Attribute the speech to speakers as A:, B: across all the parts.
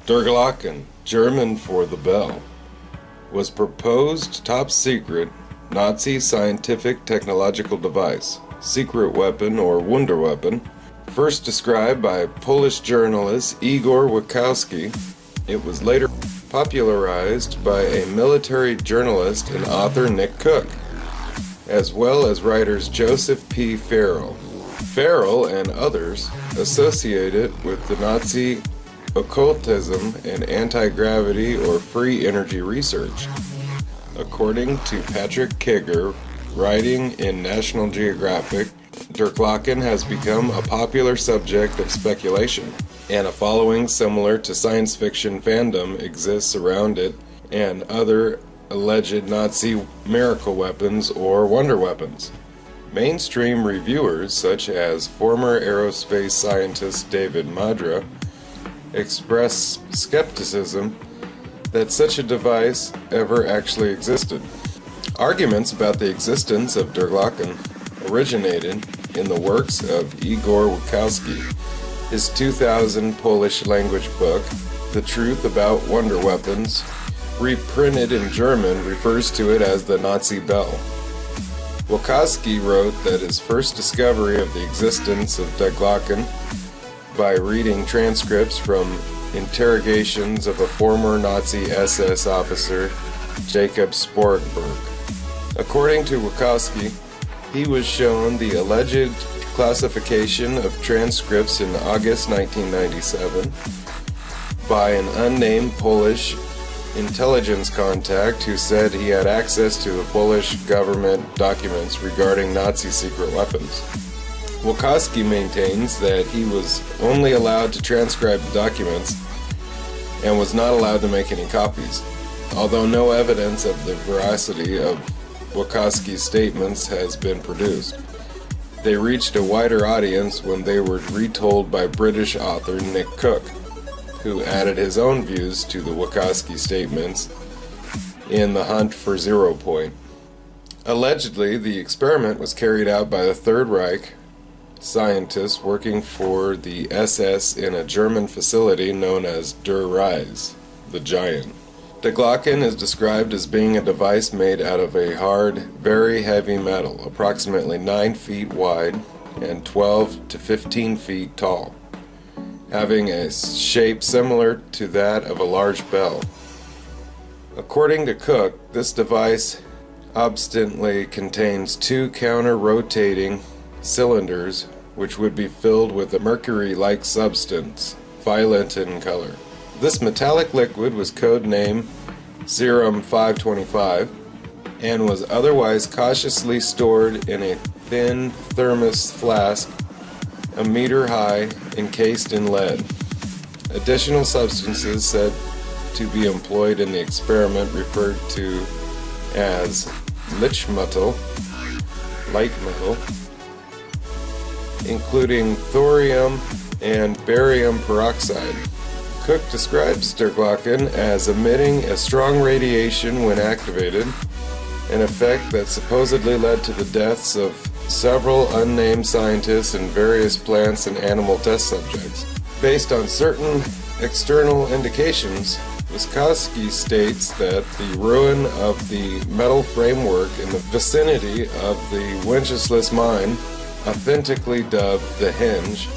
A: Die Glocke, German for the bell, was proposed top-secret Nazi scientific technological device, secret weapon or Wunderwaffe, first described by Polish journalist Igor Witkowski. It was later popularized by a military journalist and author Nick Cook, as well as writers Joseph P. Farrell. Farrell and others associate it with the Nazi occultism and antigravity or free energy research. According to Patrick Kiger, writing in National Geographic, Die Glocke has become a popular subject of speculation, and a following similar to science fiction fandom exists around it and other alleged Nazi miracle weapons or wonder weapons. Mainstream reviewers such as former aerospace scientist David Madra express skepticism that such a device ever actually existed. Arguments about the existence of Die Glocke originated in the works of Igor Witkowski. His 2000 Polish language book, The Truth About Wonder Weapons, reprinted in German, refers to it as the Nazi bell. Witkowski wrote that his first discovery of the existence of Die Glocke by reading transcripts from interrogations of a former Nazi SS officer, Jacob Sporberg. According to Witkowski, he was shown the alleged classification of transcripts in August 1997 by an unnamed Polish intelligence contact who said he had access to the Polish government documents regarding Nazi secret weapons. Witkowski maintains that he was only allowed to transcribe the documents and was not allowed to make any copies. Although no evidence of the veracity of Witkowski's statements has been produced, they reached a wider audience when they were retold by British author Nick Cook, who added his own views to the Witkowski statements in The Hunt for Zero Point. Allegedly, the experiment was carried out by the Third Reich scientists working for the SS in a German facility known as Der Reis, the Giant. Die Glocke is described as being a device made out of a hard, very heavy metal, approximately 9 feet wide and 12 to 15 feet tall, having a shape similar to that of a large bell. According to Cook, this device obstinately contains 2 counter-rotating cylinders which would be filled with a mercury-like substance, violet in color. This metallic liquid was codenamed Serum 525 and was otherwise cautiously stored in a thin thermos flask a meter high, encased in lead. Additional substances said to be employed in the experiment referred to as Lichtmetall, light metal, including thorium and barium peroxide. Cook describes Die Glocke as emitting a strong radiation when activated, an effect that supposedly led to the deaths of several unnamed scientists and various plants and animal test subjects. Based on certain external indications, Witkowski states that the ruin of the metal framework in the vicinity of the Wenceslas mine, authentically dubbed the Hinge,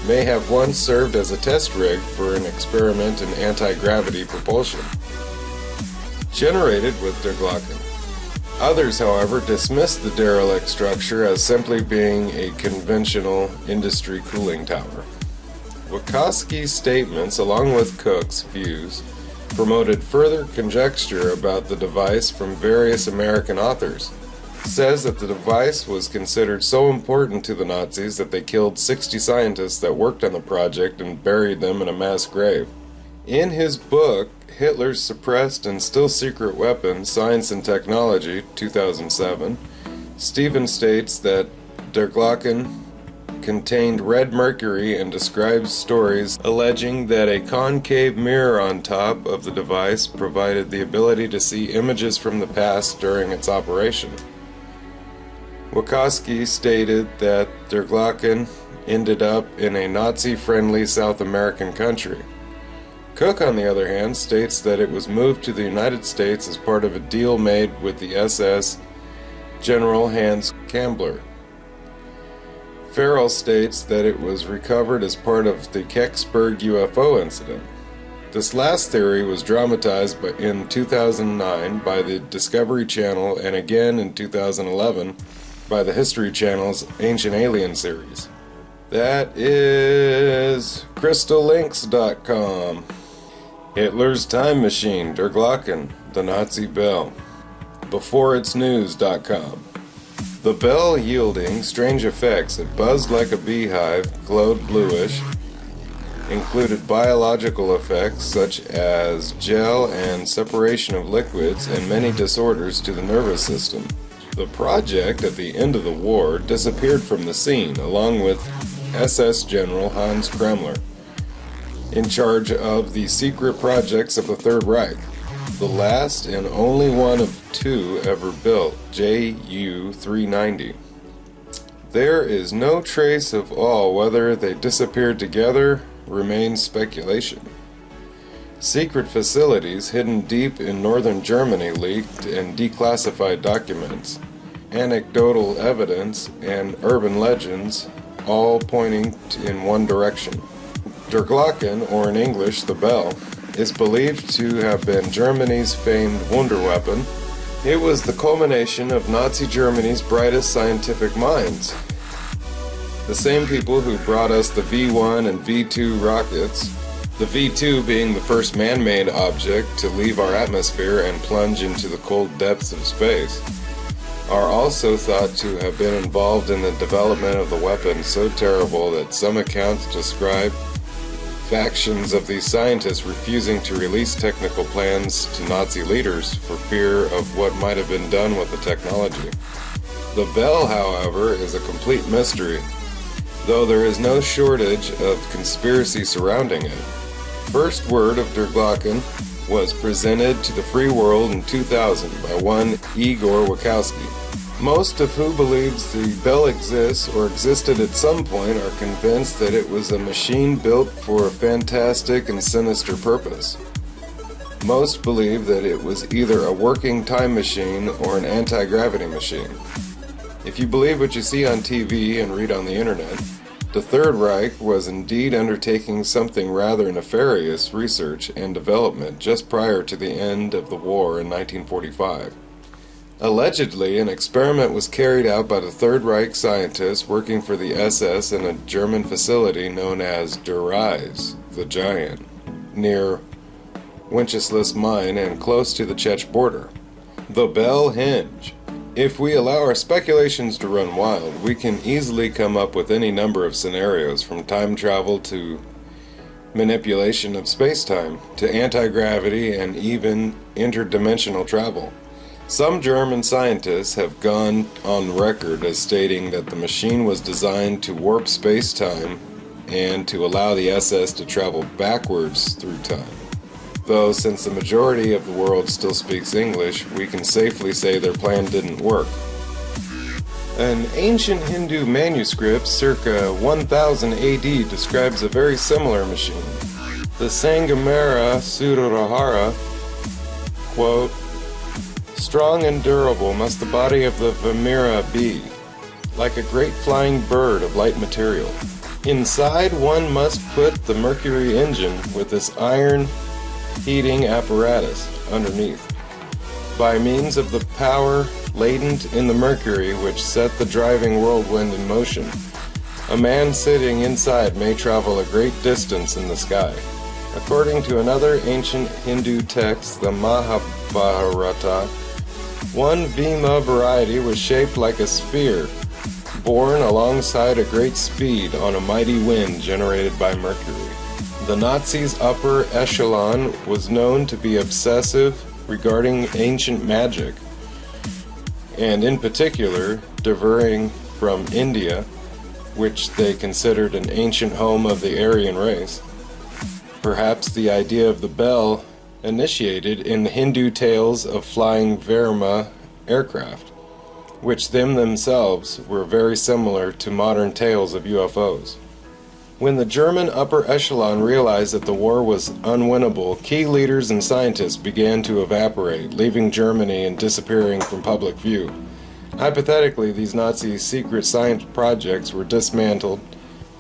A: may have once served as a test rig for an experiment in anti-gravity propulsion generated with Die Glocke. Others, however, dismissed the derelict structure as simply being a conventional industry cooling tower. Witkowski's statements, along with Cook's views, promoted further conjecture about the device from various American authors. It says that the device was considered so important to the Nazis that they killed 60 scientists that worked on the project and buried them in a mass grave. In his book, Hitler's Suppressed and Still Secret Weapons, Science and Technology, 2007, Stephen states that Die Glocke contained red mercury and describes stories alleging that a concave mirror on top of the device provided the ability to see images from the past during its operation. Witkowski stated that Die Glocke ended up in a Nazi-friendly South American country, Cook, on the other hand, states that it was moved to the United States as part of a deal made with the SS General Hans Kambler. Farrell states that it was recovered as part of the Kecksburg UFO incident. This last theory was dramatized in 2009 by the Discovery Channel and again in 2011 by the History Channel's Ancient Alien series. That is crystallinks.com. Hitler's Time Machine, Der Glocke, the Nazi Bell. BeforeIt'sNews.com. The bell yielding strange effects. It buzzed like a beehive, glowed bluish, included biological effects such as gel and separation of liquids and many disorders to the nervous system. The project at the end of the war disappeared from the scene along with SS General Hans Kremler, in charge of the secret projects of the Third Reich, the last and only one of two ever built, Ju-390. There is no trace of all. Whether they disappeared together remains speculation. Secret facilities hidden deep in northern Germany leaked and declassified documents, anecdotal evidence, and urban legends, all pointing in one direction. Der Glocke, or in English, the bell, is believed to have been Germany's famed Wunderwaffe. It was the culmination of Nazi Germany's brightest scientific minds. The same people who brought us the V-1 and V-2 rockets, the V-2 being the first man-made object to leave our atmosphere and plunge into the cold depths of space, are also thought to have been involved in the development of the weapon so terrible that some accounts describe factions of these scientists refusing to release technical plans to Nazi leaders for fear of what might have been done with the technology. The bell, however, is a complete mystery, though there is no shortage of conspiracy surrounding it. First word of Der Glocke was presented to the free world in 2000 by one Igor Witkowski. Most of who believes the bell exists or existed at some point are convinced that it was a machine built for a fantastic and sinister purpose. Most believe that it was either a working time machine or an anti-gravity machine. If you believe what you see on TV and read on the internet, the Third Reich was indeed undertaking something rather nefarious research and development just prior to the end of the war in 1945. Allegedly, an experiment was carried out by the Third Reich scientists working for the SS in a German facility known as Der Reis, the Giant, near Wenceslas Mine and close to the Czech border. The Bell Hinge. If we allow our speculations to run wild, we can easily come up with any number of scenarios, from time travel to manipulation of space-time to anti-gravity and even interdimensional travel. Some German scientists have gone on record as stating that the machine was designed to warp space-time and to allow the SS to travel backwards through time. Though, since the majority of the world still speaks English, we can safely say their plan didn't work. An ancient Hindu manuscript circa 1000 AD describes a very similar machine. The Sangamera Sudharahara, quote, "Strong and durable must the body of the Vamira be, like a great flying bird of light material. Inside one must put the mercury engine with this iron heating apparatus underneath. By means of the power latent in the mercury which set the driving whirlwind in motion, a man sitting inside may travel a great distance in the sky." According to another ancient Hindu text, the Mahabharata, one Bhima variety was shaped like a spear, borne alongside a great speed on a mighty wind generated by mercury. The Nazis' upper echelon was known to be obsessive regarding ancient magic, and in particular, diverging from India, which they considered an ancient home of the Aryan race. Perhaps the idea of the bell initiated in the Hindu tales of flying Varma aircraft, which themselves were very similar to modern tales of UFOs. When the German upper echelon realized that the war was unwinnable, key leaders and scientists began to evaporate, leaving Germany and disappearing from public view. Hypothetically, these Nazi secret science projects were dismantled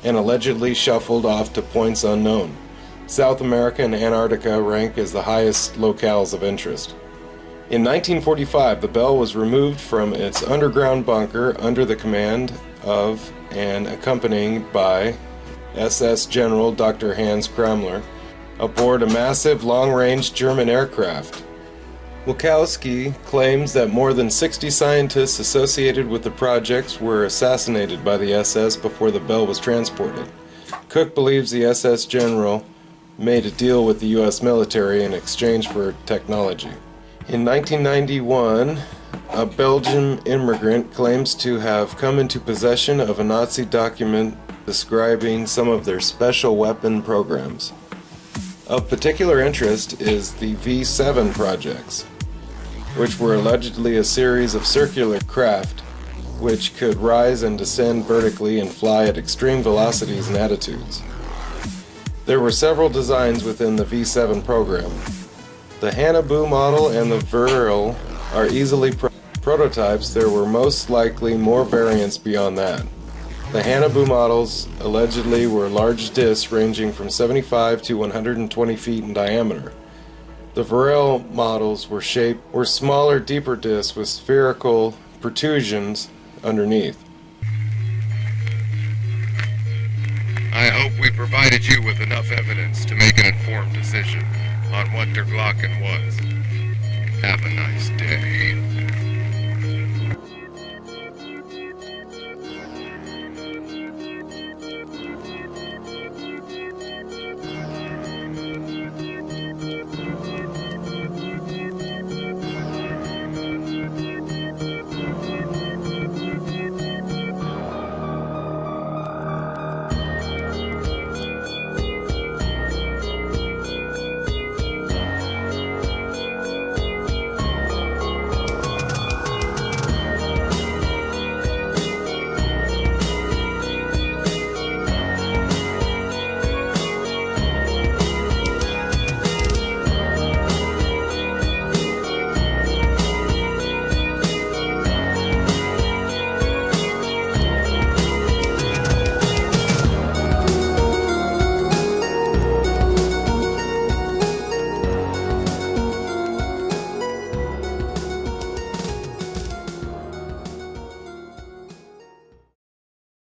A: and allegedly shuffled off to points unknown. South America and Antarctica rank as the highest locales of interest. In 1945, the Bell was removed from its underground bunker under the command of and accompanied by SS General Dr. Hans Krammler aboard a massive long-range German aircraft. Witkowski claims that more than 60 scientists associated with the projects were assassinated by the SS before the Bell was transported. Cook believes the SS General made a deal with the U.S. military in exchange for technology. In 1991, a Belgian immigrant claims to have come into possession of a Nazi document describing some of their special weapon programs. Of particular interest is the V7 projects, which were allegedly a series of circular craft which could rise and descend vertically and fly at extreme velocities and attitudes. There were several designs within the V7 program. The Hannibal model and the Vril are easily prototypes. There were most likely more variants beyond that. The Hannibal models allegedly were large discs ranging from 75 to 120 feet in diameter. The Vril models were smaller, deeper discs with spherical protrusions underneath.
B: I hope we provided you with enough evidence to make an informed decision on what Die Glocke was. Have a nice day.